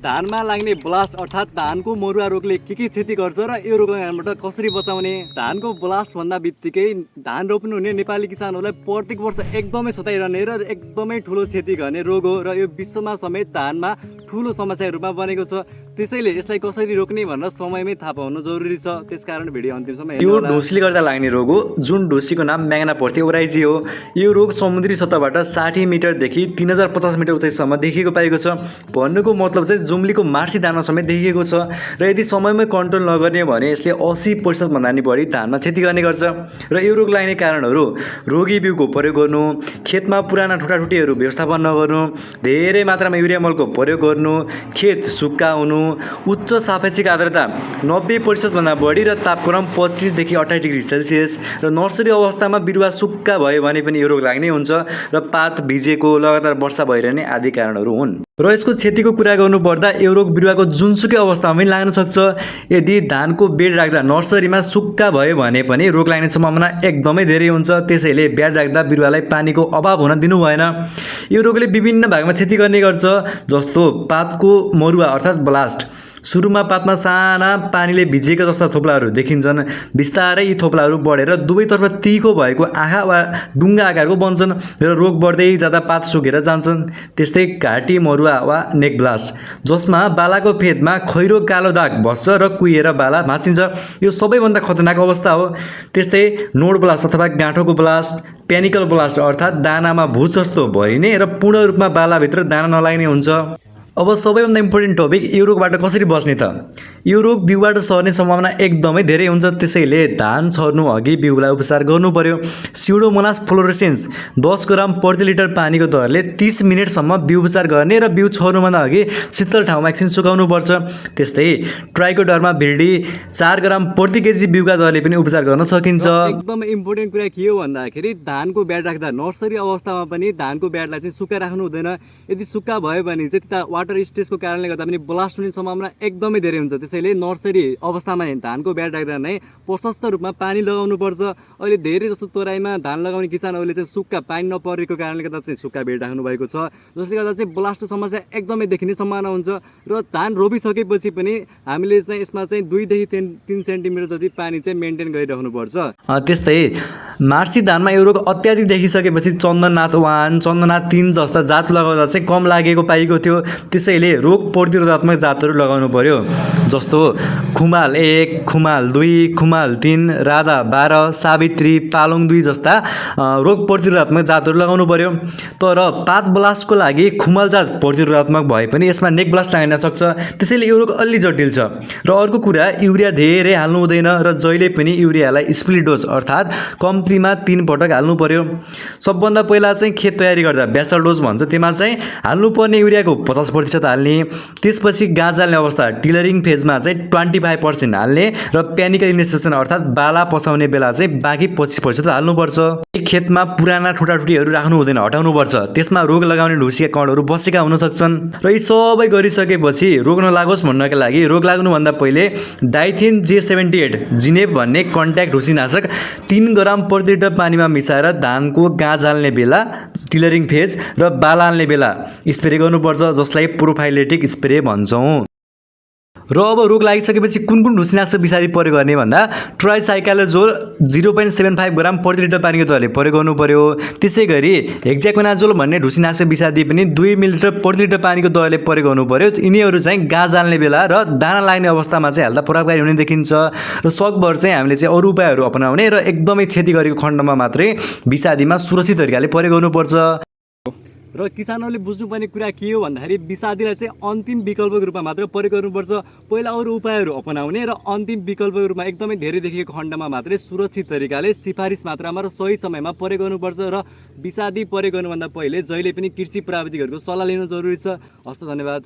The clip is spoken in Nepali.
धानमा लाग्ने ब्लास्ट अर्थात् धानको मरुवा रोगले के क्षति गर्छ र यो रोगबाट कसरी बचाउने। धानको ब्लास्ट भन्दा बित्तिकै धान रोप्नु हुने नेपाली किसानहरूलाई प्रत्येक वर्ष एकदमै सताइरहने र एकदमै ठुलो क्षति गर्ने रोग हो र यो विश्वमा समेत धानमा ठुलो समस्याको रूपमा बनेको छ। त्यसैले यसलाई कसरी रोक्ने भनेर समयमै थाहा पाउनु जरुरी छ। त्यसकारण भिडियो अन्तिमसम्म हेर्नु यो होला। ढुसीले गर्दा लाग्ने रोग हो, जुन ढुसीको नाम म्याग्नापोर्थी ओराइजी हो। यो रोग समुद्री सतहबाट 60 मिटरदेखि 3050 मिटर उचाइसम्म देखिएको पाएको छ। भन्नुको मतलब चाहिँ जुम्लीको मार्सी धानमा समेत देखिएको छ र यदि समयमै कन्ट्रोल नगर्ने भने यसले 80% भन्दा नि बढी धानमा क्षति गर्ने गर्छ। र यो रोग लाग्ने कारणहरू रोगी बिउको प्रयोग गर्नु, खेतमा पुराना ठुटाठुटीहरू व्यवस्थापन नगर्नु, धेरै मात्रामा युरिया मलको प्रयोग गर्नु, खेत सुक्खा हुनु, उच्च सापेक्षिक आर्द्रता 90% भन्दा बढी र तापक्रम 25 देखि 28 डिग्री सेल्सियस र नर्सरी अवस्थामा बिरुवा सुक्खा भयो भने पनि यो रोग लाग्ने हुन्छ र पात भिजेको लगातार वर्षा भइरहने आदि कारणहरू हुन्। र यसको क्षतिको कुरा गर्नुपर्दा यो रोग बिरुवाको जुनसुकै अवस्थामा पनि लाग्न सक्छ। यदि धानको बेड राख्दा नर्सरीमा सुक्खा भयो भने पनि रोग लाग्ने सम्भावना एकदमै धेरै हुन्छ। त्यसैले बेड राख्दा बिरुवालाई पानीको अभाव हुन दिनु भएन। यो रोगले विभिन्न भागमा क्षति गर्ने गर्छ, जस्तो पातको मरुवा अर्थात् ब्लास्ट। सुरुमा पातमा साना पानीले भिजेका जस्ता थोप्लाहरू देखिन्छन्। बिस्तारै यी थोप्लाहरू बढेर दुवैतर्फ तिखो भएको आँखा वा डुङ्गा आकारको बन्छन् र रोग बढ्दै जाँदा पात सुकेर जान्छन्। त्यस्तै घाँटी मरुवा वा नेक ब्लास्ट, जसमा बालाको फेदमा खैरो कालो दाग बस्छ र कुहिएर बाला भाँचिन्छ। यो सबैभन्दा खतरनाक अवस्था हो। त्यस्तै नोड ब्लास्ट अथवा गाँठोको ब्लास्ट, पेनिकल ब्लास्ट अर्थात् दानामा भुत जस्तो भरिने र पूर्ण रूपमा बालाभित्र दाना नलाग्ने हुन्छ। अब सबैभन्दा इम्पोर्टेन्ट टपिक, यो रोगबाट कसरी बच्ने त? यो रोग बिउबाट सर्ने सम्भावना एकदमै धेरै हुन्छ। त्यसैले धान छर्नु अघि बिउलाई उपचार गर्नु पर्यो। स्युडोमोनास फ्लोरेसेन्स 10 ग्राम प्रति लिटर पानीको दरले 30 मिनटसम्म बिउ उपचार गर्ने र बिउ छर्नुभन्दा अघि शीतल ठाउँमा एकछिन सुकाउनु पर्छ। त्यस्तै ट्राइकोडर्मा भिरिडी 4 ग्राम प्रति केजी बिउका दरले पनि उपचार गर्न सकिन्छ। एकदम इम्पोर्टेन्ट कुरा के हो भन्दाखेरि धानको ब्याड राख्दा नर्सरी अवस्थामा पनि धानको ब्याडलाई चाहिँ सुक्खा राख्नु हुँदैन। यदि सुक्खा भयो भने चाहिँ त्यता वाटर स्टेजको कारणले गर्दा पनि ब्लास्ट हुने सम्भावना एकदमै धेरै हुन्छ। त्यसैले नर्सरी अवस्थामा धानको ब्याड राख्दा नै प्रशस्त रूपमा पानी लगाउनु पर्छ। अहिले धेरै जसो तराईमा धान लगाउने किसानहरूले चाहिँ सुक्खा पानी नपरेको कारणले गर्दा चाहिँ सुक्खा बेड राख्नु भएको छ, जसले गर्दा चाहिँ ब्लास्टको समस्या एकदमै देखिने सम्भावना हुन्छ। र धान रोपिसकेपछि पनि हामीले चाहिँ यसमा चाहिँ 2 देखि 3 सेन्टिमिटर जति पानी चाहिँ मेन्टेन गरिराख्नुपर्छ। त्यस्तै मार्सी धानमा यो रोग अत्याधिक देखिसकेपछि चन्दननाथ 1, चन्दननाथ 3 जस्ता जात लगाउँदा चाहिँ कम लागेको पाइएको थियो। त्यसैले रोग प्रतिरोधात्मक जातहरू लगाउनु पर्यो, जस्तो खुमाल 1, खुमाल 2, खुमाल 3, राधा 12, सावित्री, पालोङ 2 जस्ता रोग प्रतिरोधात्मक जातहरू लगाउनु पर्यो। तर पात ब्लास्टको लागि खुमाल जात प्रतिरोधात्मक भए पनि यसमा नेक ब्लास्ट लाग्न सक्छ। त्यसैले यो रोग अलि जटिल छ। र अर्को कुरा, युरिया धेरै हाल्नु हुँदैन र जहिले पनि युरियालाई स्प्लिट डोज अर्थात् कम्तीमा 3 पटक हाल्नु पर्यो। सबभन्दा पहिला चाहिँ खेत तयारी गर्दा बेसल डोज भन्छ, त्यसमा चाहिँ हाल्नुपर्ने युरियाको 50% हाल्ने। त्यसपछि गाँस हाल्ने अवस्था टिलरिङ फेजमा चाहिँ 25% हाल्ने र पेनिकल इनिसिएसन अर्थात् बाला पसाउने बेला चाहिँ बाँकी 25% हाल्नुपर्छ। खेतमा पुराना ठुटाठुटीहरू राख्नु हुँदैन, हटाउनुपर्छ। त्यसमा रोग लगाउने ढुसीका कणहरू बसेका हुन सक्छन्। र यी सबै गरिसकेपछि रोग नलागोस् भन्नका लागि रोग लाग्नुभन्दा पहिले डाइथिन J78 जिनेप भन्ने कन्ट्याक्ट ढुसीनाशक 3 ग्राम प्रति लिटर पानीमा मिसाएर धानको गाँस हाल्ने बेला, टिलरिङ फेज र बाला हाल्ने बेला स्प्रे गर्नुपर्छ, जसलाई प्रोफाइलेटिक स्प्रे भन्छौँ। र अब रोग लागिसकेपछि कुन कुन ढुसीनाशक विषादी प्रयोग गर्ने भन्दा ट्राइसाइक्लोजोल 0.75 ग्राम प्रति लिटर पानीको दरले प्रयोग गर्नु पर्यो। त्यसै गरी हेक्साकोनाजोल भन्ने ढुसीनाशक विषादी पनि 2 मिलिलिटर प्रति लिटर पानीको दरले प्रयोग गर्नु पर्यो। यिनीहरू चाहिँ गाँस हाल्ने बेला र दाना लाग्ने अवस्थामा चाहिँ हाल्दा प्रभावकारी हुने देखिन्छ। र सकभर चाहिँ हामीले चाहिँ अरू उपायहरू अपनाउने र एकदमै क्षति गरेको खण्डमा मात्रै विषादीमा सुरक्षित तरिकाले प्रयोग गर्नुपर्छ। र किसानहरूले बुझ्नुपर्ने कुरा के हो भन्दाखेरि विषादीलाई चाहिँ अन्तिम विकल्पको रूपमा मात्र प्रयोग गर्नुपर्छ। पहिला अरू उपायहरू अपनाउने र अन्तिम विकल्पको रूपमा एकदमै धेरै देखिएको खण्डमा मात्रै सुरक्षित तरिकाले सिफारिस मात्रामा र सही समयमा प्रयोग गर्नुपर्छ। र विषादी प्रयोग गर्नुभन्दा पहिले जहिले पनि कृषि प्राविधिकहरूको सल्लाह लिनु जरुरी छ। हस्त, धन्यवाद।